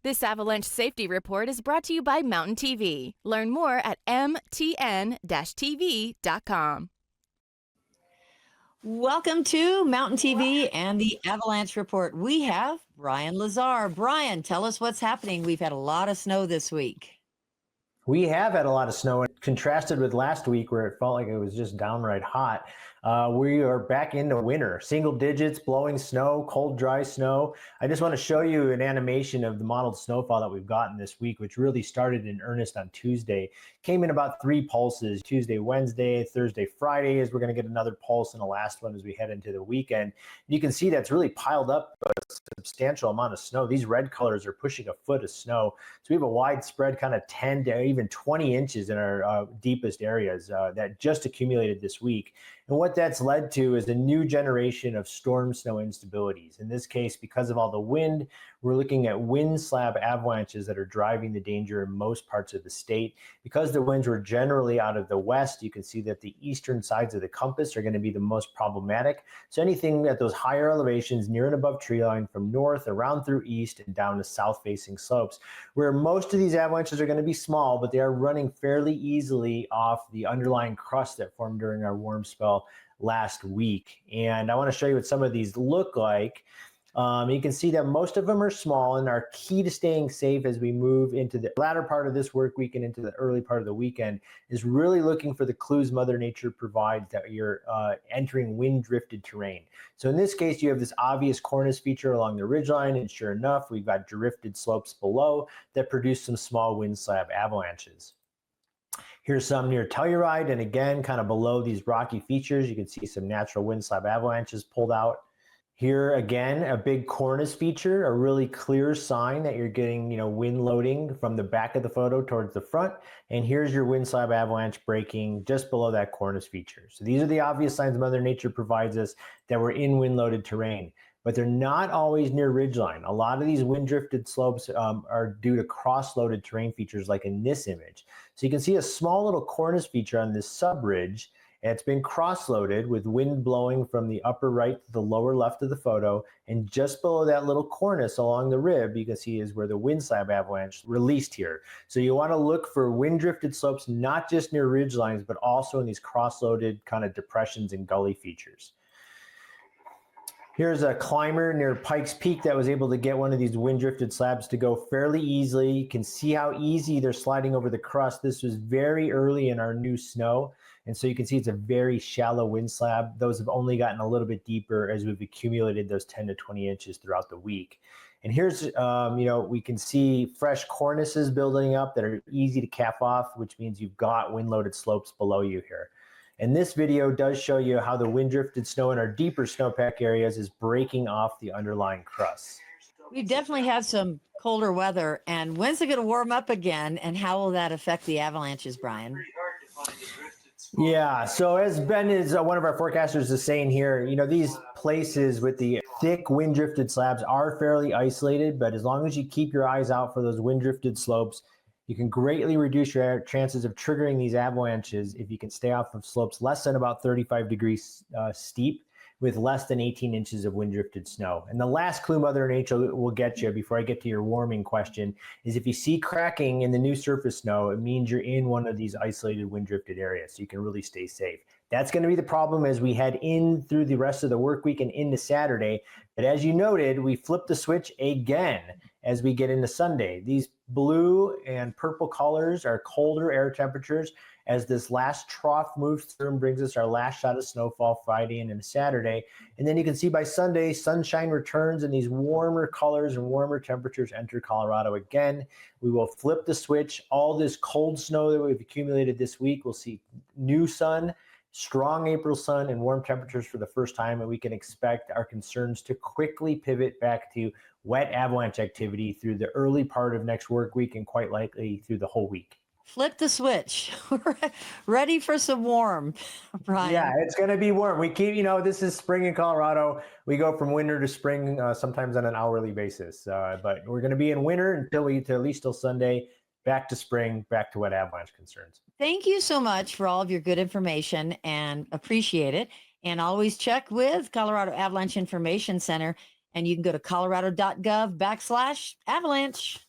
This avalanche safety report is brought to you by MTN-TV. Learn more at MTN-TV.com. Welcome to MTN-TV and the Avalanche Report. We have Brian Lazar. Brian, tell us what's happening. We've had a lot of snow this week. We have had a lot of snow, and contrasted with last week where it felt like it was just downright hot. We are back into winter, single digits, blowing snow, cold, dry snow. I just want to show you an animation of the modeled snowfall that we've gotten this week, which really started in earnest on Tuesday. Came in about 3 pulses, Tuesday, Wednesday, Thursday, Friday, as we're going to get another pulse, and the last one as we head into the weekend. You can see that's really piled up a substantial amount of snow. These red colors are pushing a foot of snow. So we have a widespread kind of 10 to even 20 inches in our deepest areas that just accumulated this week. And what that's led to is a new generation of storm snow instabilities. In this case, because of all the wind, we're looking at wind slab avalanches that are driving the danger in most parts of the state. Because the winds were generally out of the west, you can see that the eastern sides of the compass are going to be the most problematic. So anything at those higher elevations near and above tree line from north around through east and down to south facing slopes, where most of these avalanches are going to be small, but they are running fairly easily off the underlying crust that formed during our warm spell last week. And I want to show you what some of these look like. You can see that most of them are small, and our key to staying safe as we move into the latter part of this work week and into the early part of the weekend is really looking for the clues Mother Nature provides that you're entering wind drifted terrain. So in this case, you have this obvious cornice feature along the ridgeline, and sure enough, we've got drifted slopes below that produce some small wind slab avalanches. Here's some near Telluride, and again, kind of below these rocky features, you can see some natural wind slab avalanches pulled out. Here again, a big cornice feature, a really clear sign that you're getting, wind loading from the back of the photo towards the front. And here's your wind slab avalanche breaking just below that cornice feature. So these are the obvious signs Mother Nature provides us that we're in wind loaded terrain, but they're not always near ridgeline. A lot of these wind drifted slopes are due to cross loaded terrain features like in this image. So you can see a small little cornice feature on this subridge. It's been cross-loaded with wind blowing from the upper right to the lower left of the photo, and just below that little cornice along the rib, you can see is where the wind slab avalanche released here. So you want to look for wind-drifted slopes, not just near ridge lines, but also in these cross-loaded kind of depressions and gully features. Here's a climber near Pikes Peak that was able to get one of these wind-drifted slabs to go fairly easily. You can see how easy they're sliding over the crust. This was very early in our new snow. And so you can see it's a very shallow wind slab. Those have only gotten a little bit deeper as we've accumulated those 10 to 20 inches throughout the week. And here's, we can see fresh cornices building up that are easy to cap off, which means you've got wind-loaded slopes below you here. And this video does show you how the wind-drifted snow in our deeper snowpack areas is breaking off the underlying crust. We definitely have some colder weather. And when's it going to warm up again? And how will that affect the avalanches, Brian? Yeah, so as Ben is one of our forecasters is saying here, these places with the thick wind drifted slabs are fairly isolated, but as long as you keep your eyes out for those wind drifted slopes, you can greatly reduce your chances of triggering these avalanches if you can stay off of slopes less than about 35 degrees steep with less than 18 inches of wind drifted snow. And the last clue Mother Nature will get you before I get to your warming question is if you see cracking in the new surface snow, it means you're in one of these isolated wind drifted areas, so you can really stay safe. That's going to be the problem as we head in through the rest of the work week and into Saturday. But as you noted, we flipped the switch again as we get into Sunday. These blue and purple colors are colder air temperatures as this last trough moves through and brings us our last shot of snowfall Friday and into Saturday. And then you can see by Sunday, sunshine returns and these warmer colors and warmer temperatures enter Colorado again. We will flip the switch. All this cold snow that we've accumulated this week, we'll see new sun, strong April sun, and warm temperatures for the first time, and we can expect our concerns to quickly pivot back to wet avalanche activity through the early part of next work week and quite likely through the whole week. Flip the switch. Ready for some warm, Brian. Yeah, it's going to be warm. We keep, this is spring in Colorado. We go from winter to spring sometimes on an hourly basis. But we're going to be in winter until at least till Sunday, back to spring, back to wet avalanche concerns. Thank you so much for all of your good information and appreciate it. And always check with Colorado Avalanche Information Center. And you can go to colorado.gov/avalanche.